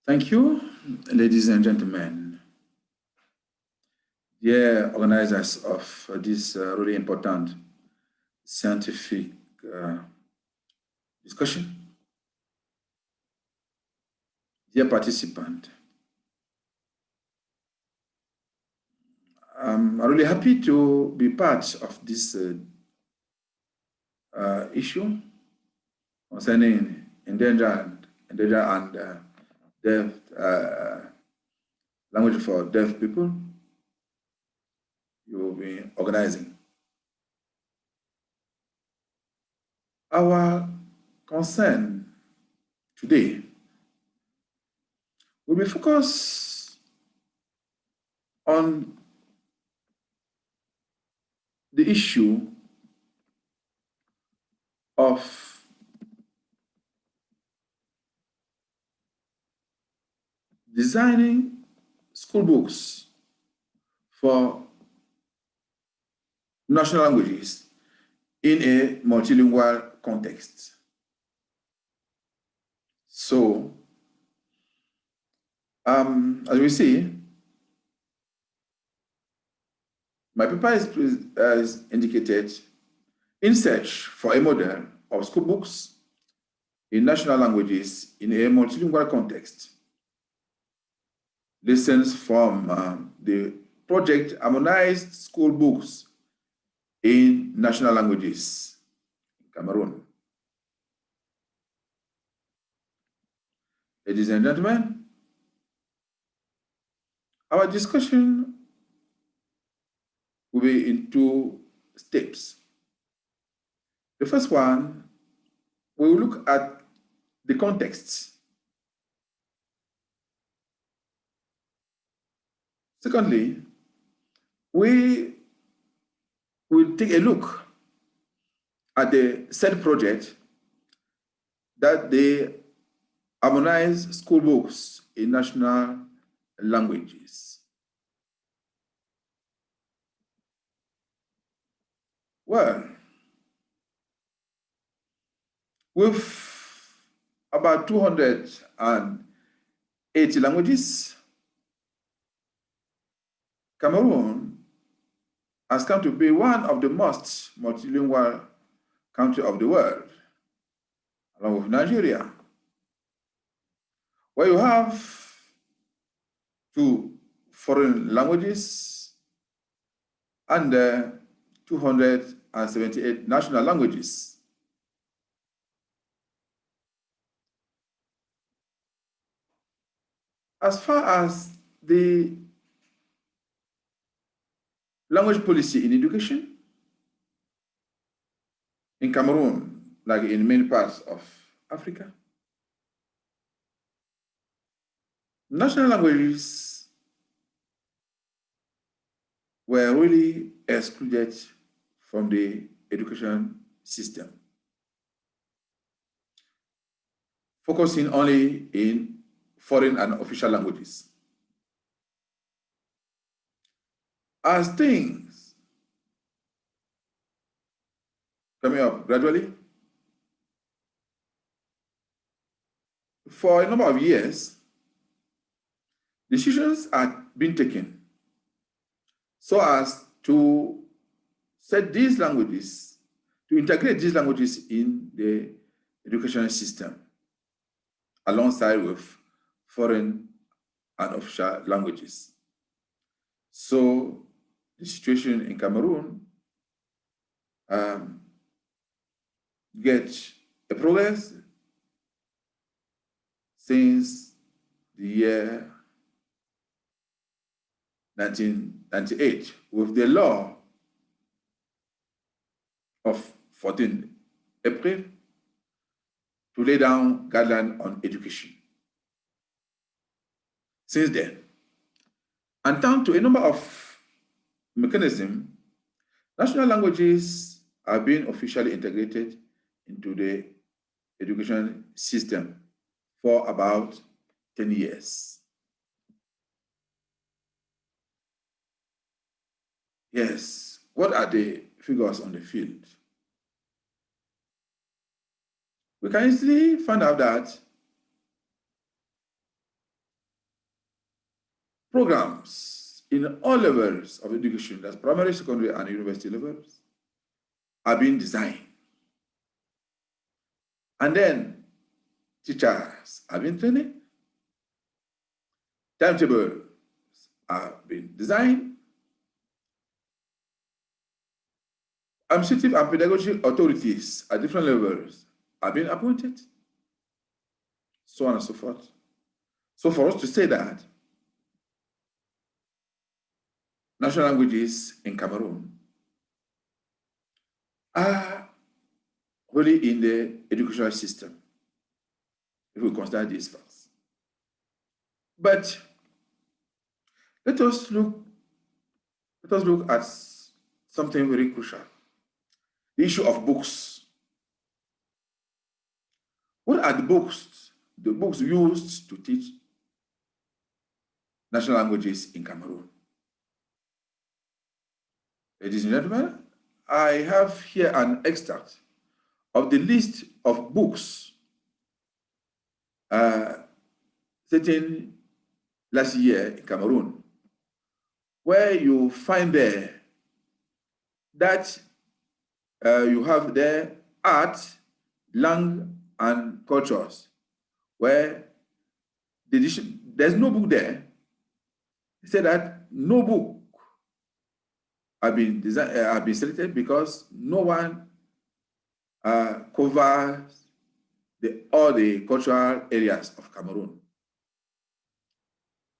Thank you, ladies and gentlemen, dear organizers of this really important scientific discussion, dear participant. I'm really happy to be part of this issue concerning endangered and deaf language for deaf people you will be organizing. Our concern today will be focused on the issue of designing school books for national languages in a multilingual context. So, as we see, my paper is indicated in search for a model of school books in national languages in a multilingual context. Lessons from the project Harmonized School Books in National Languages in Cameroon. Ladies and gentlemen, our discussion will be in two steps. The first one, we will look at the context. Secondly, we will take a look at the said project that they harmonize school books in national languages. Well, with about 280 languages, Cameroon has come to be one of the most multilingual countries of the world, along with Nigeria, where you have 2 foreign languages and 278 national languages. As far as the language policy in education, in Cameroon, like in many parts of Africa, national languages were really excluded from the education system, focusing only in foreign and official languages. As things coming up gradually, for a number of years, decisions are being taken so as to set these languages, to integrate these languages in the education system alongside with foreign and official languages. So the situation in Cameroon gets a progress since the year 1998 with the law of 14 April to lay down guidelines on education. Since then, and down to a number of mechanisms, national languages are being officially integrated into the education system for about 10 years. Yes, what are the figures on the field? We can easily find out that programs in all levels of education, that's primary, secondary, and university levels, are being designed. And then teachers are being trained, timetables are being designed, administrative and pedagogical authorities at different levels are being appointed, so on and so forth. So for us to say that national languages in Cameroon are really in the educational system, if we consider these facts. But let us look at something very crucial: the issue of books. What are the books used to teach national languages in Cameroon? Ladies and gentlemen, I have here an extract of the list of books taken last year in Cameroon, where you find there that you have there art, language, and cultures, where there's no book there. They say that no book have been selected because no one covers all the cultural areas of Cameroon.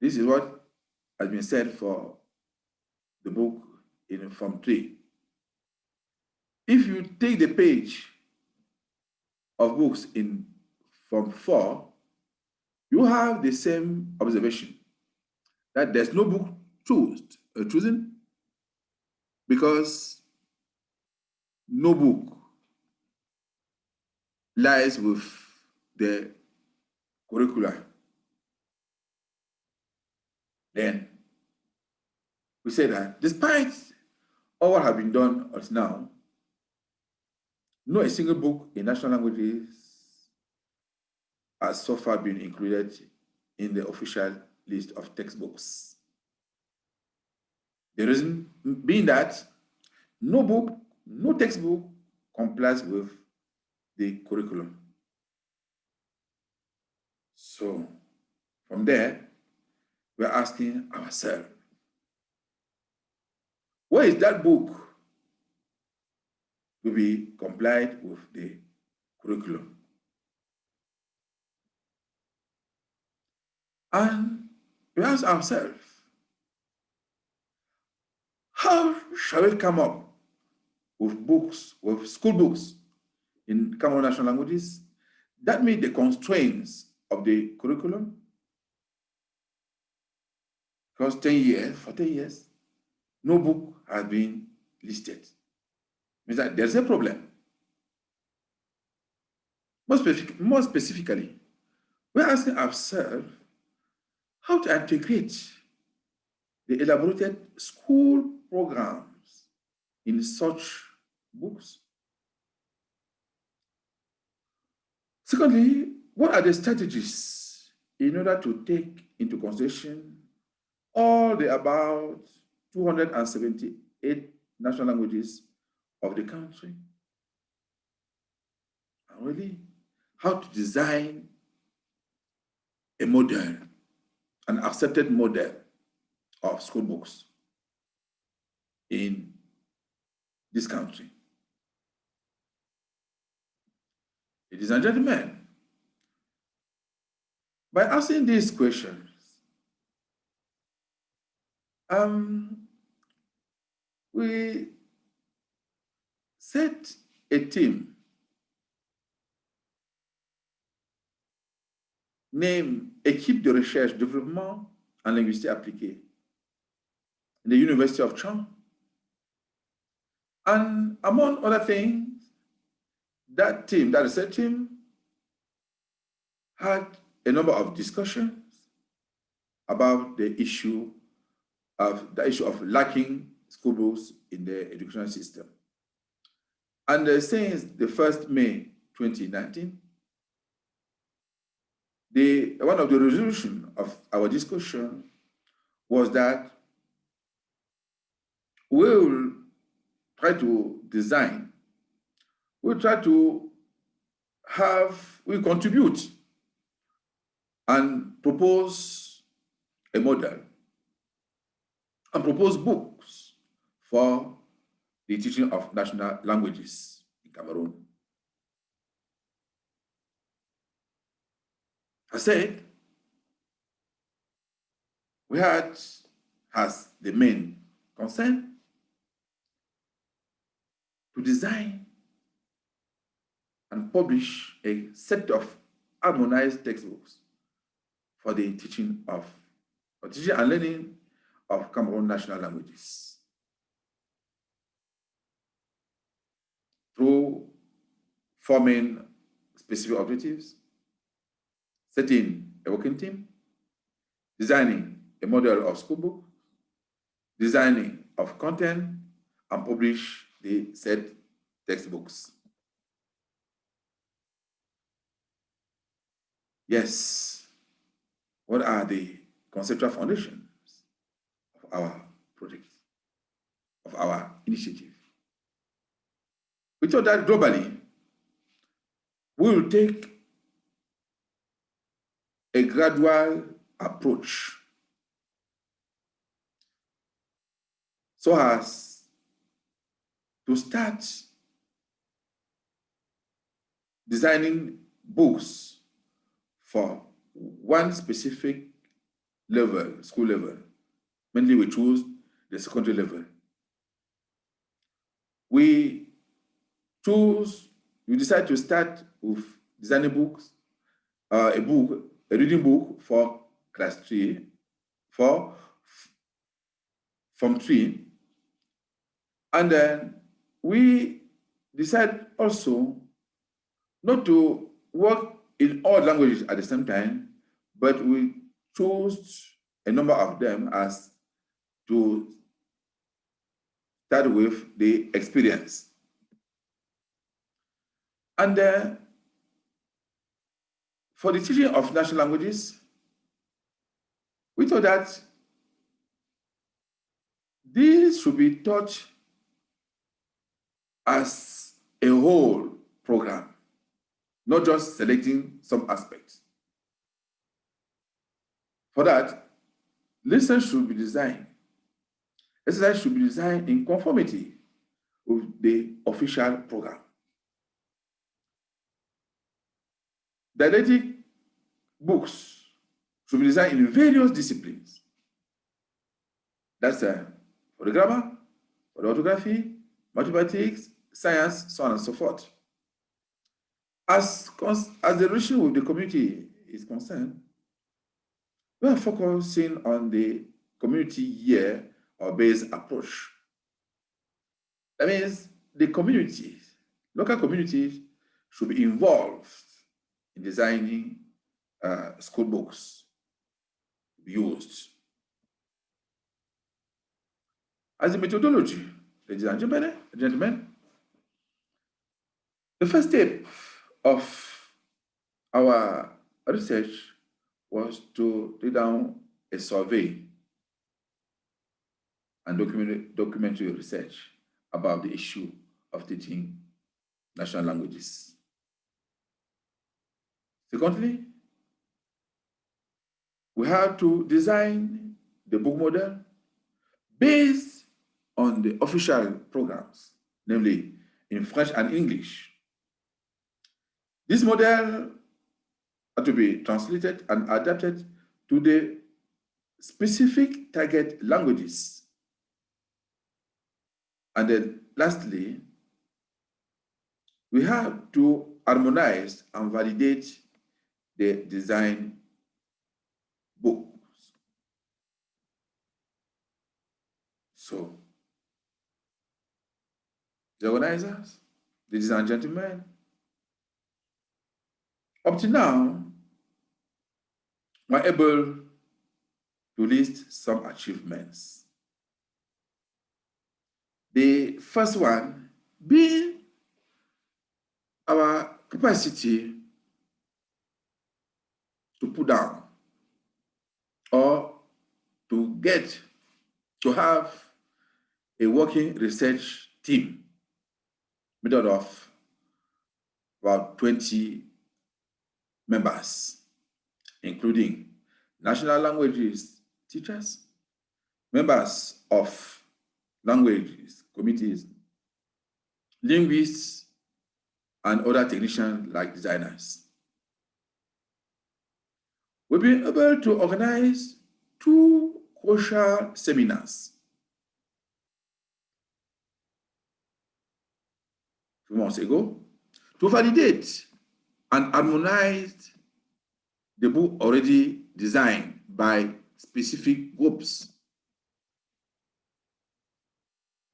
This is what has been said for the book in Form 3. If you take the page of books in Form 4, you have the same observation, that there's no book chosen because no book lies with the curriculum. Then we say that despite all what has been done until now, no a single book in national languages has so far been included in the official list of textbooks. The reason being that no book, no textbook complies with the curriculum. So from there, we're asking ourselves, where is that book to be complied with the curriculum? And we ask ourselves, how shall we come up with books, with school books in Cameroon national languages that meet the constraints of the curriculum? Because for 10 years, no book has been listed. Means that there's a problem. More specifically, we're asking ourselves how to integrate the elaborated school programs in such books. Secondly, what are the strategies in order to take into consideration all the about 278 national languages of the country? And really, how to design a model, an accepted model of school books in this country. Ladies and gentlemen, by asking these questions, we set a team named Équipe de recherche, développement en linguistique appliquée in the University of Chang. And among other things, that research team, had a number of discussions about the issue of lacking school books in the educational system. And since the 1st May 2019, one of the resolution of our discussion was that we'll try to design, we'll try to we contribute and propose a model and propose books for the teaching of national languages in Cameroon. I said, we had as the main concern to design and publish a set of harmonized textbooks for the teaching and learning of Cameroon national languages through forming specific objectives, setting a working team, designing a model of schoolbook, designing of content, and publish the said textbooks. Yes, what are the conceptual foundations of our project, of our initiative? We thought that globally, we will take a gradual approach so as to start designing books for one specific level, school level. Mainly we choose the secondary level. We decide to start with designing books, a reading book for class 3, from 3. And then we decide also not to work in all languages at the same time, but we chose a number of them as to start with the experience. And for the teaching of national languages, we thought that this should be taught as a whole program, not just selecting some aspects. For that, lessons should be designed. Exercise should be designed in conformity with the official program. Didactic books should be designed in various disciplines. That's for the grammar, for the orthography, mathematics, science, so on and so forth. As the relation with the community is concerned, we are focusing on the community year or based approach. That means the communities, local communities, should be involved in designing school books to be used. As a methodology, ladies and gentlemen, the first step of our research was to lay down a survey and documentary research about the issue of teaching national languages. Secondly, we had to design the book model based on the official programs, namely in French and English. This model had to be translated and adapted to the specific target languages. And then lastly, we have to harmonize and validate the design books. So, the organizers, ladies and gentlemen, up to now, we're able to list some achievements. The first one being our capacity to put down or to have a working research team made out of about 20 members, including national languages teachers, members of languages committees, linguists, and other technicians like designers. We've been able to organize 2 crucial seminars a few months ago to validate and harmonize the book already designed by specific groups.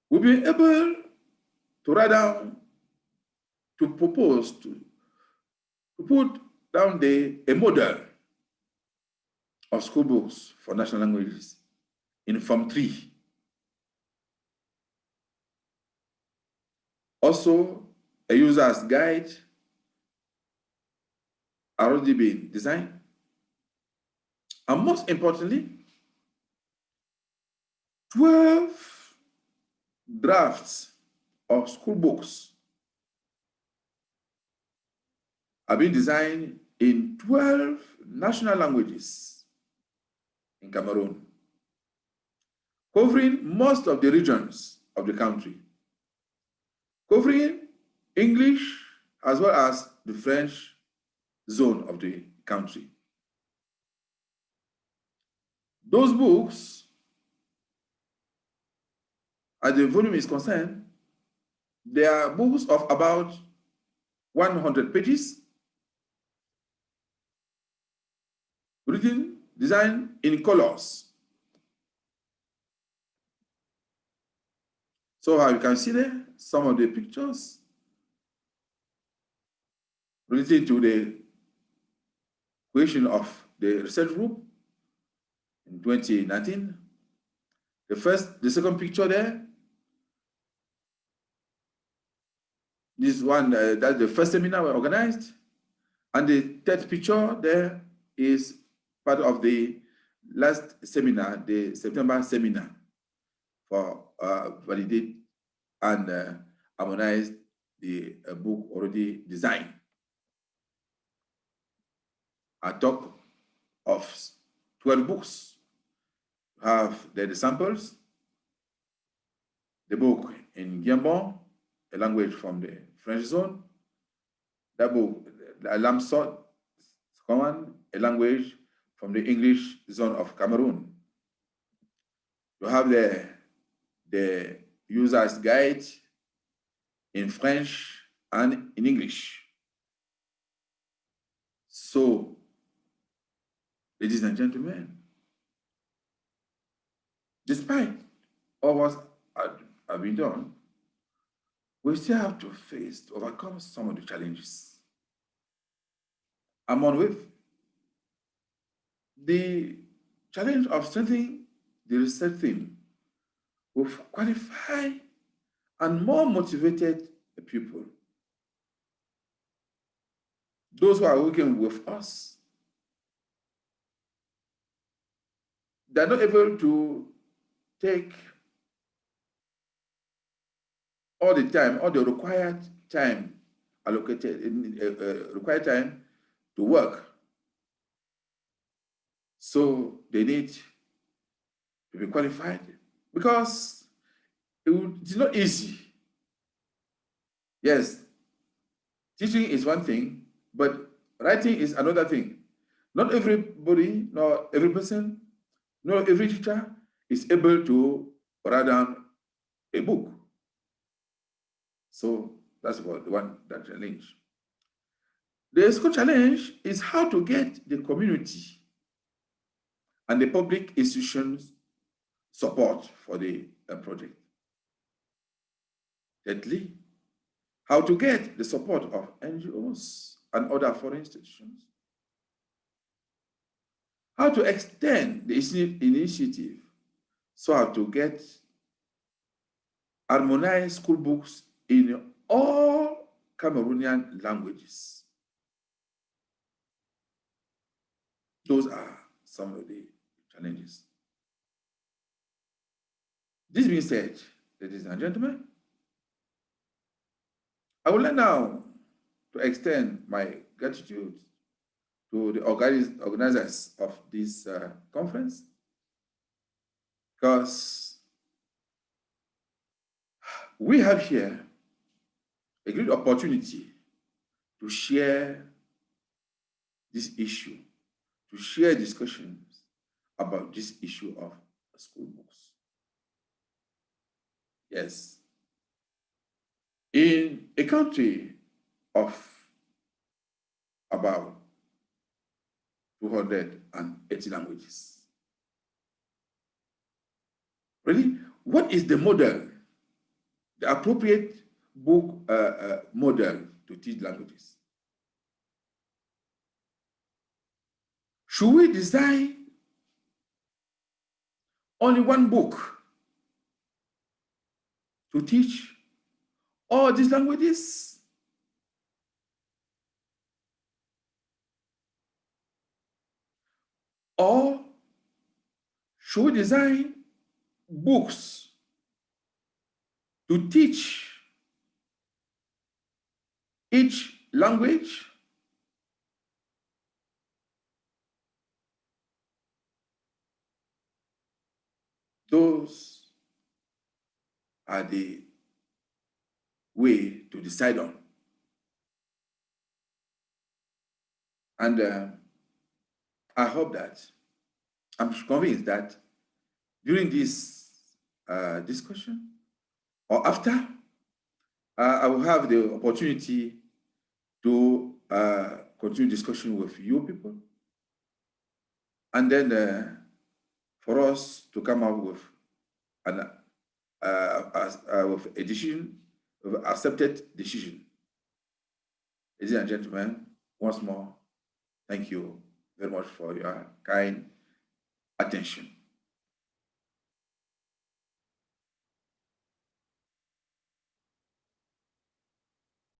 We've been able to write down, to propose, to put down a model of school books for national languages in Form 3. Also, a user's guide already been designed. And most importantly, 12 drafts of school books have been designed in 12 national languages in Cameroon, covering most of the regions of the country, covering English as well as the French zone of the country. Those books, as the volume is concerned, they are books of about 100 pages, written, designed in colors. So you can see there some of the pictures related to the creation of the research group in 2019. The second picture there, this one, that's the first seminar we organized. And the third picture there is part of the last seminar, the September seminar for validate and harmonize the book already designed. I talk of 12 books. Have the samples, the book in Guiambon, a language from the French zone, that book, the Lamsot, a language from the English zone of Cameroon. You have the user's guide in French and in English. So, ladies and gentlemen, despite all what have been done, we still have to overcome some of the challenges. Among with the challenge of strengthening the research theme with qualified and more motivated people. Those who are working with us, they're not able to take all the required time allocated, required time to work. So they need to be qualified because it's not easy. Yes, teaching is one thing, but writing is another thing. Not everybody, nor every person, nor every teacher is able to write down a book. So that's about the one that challenge. The second challenge is how to get the community and the public institutions support for the project. Thirdly, how to get the support of NGOs and other foreign institutions. How to extend the initiative so how to get harmonized school books in all Cameroonian languages. Those are some of the challenges. This being said, ladies and gentlemen, I would like now to extend my gratitude to the organizers of this conference, because we have here a great opportunity to share this issue, to share discussions about this issue of school books. Yes. In a country of about 280 languages, really, what is the model, the appropriate book model to teach languages? Should we design only one book to teach all these languages? Or should we design books to teach each language? Those are the way to decide on. And I hope that, I'm convinced that during this discussion or after, I will have the opportunity to continue discussion with you people, and then for us to come up with an with a decision, with accepted decision. Ladies and gentlemen, once more, thank you very much for your kind attention.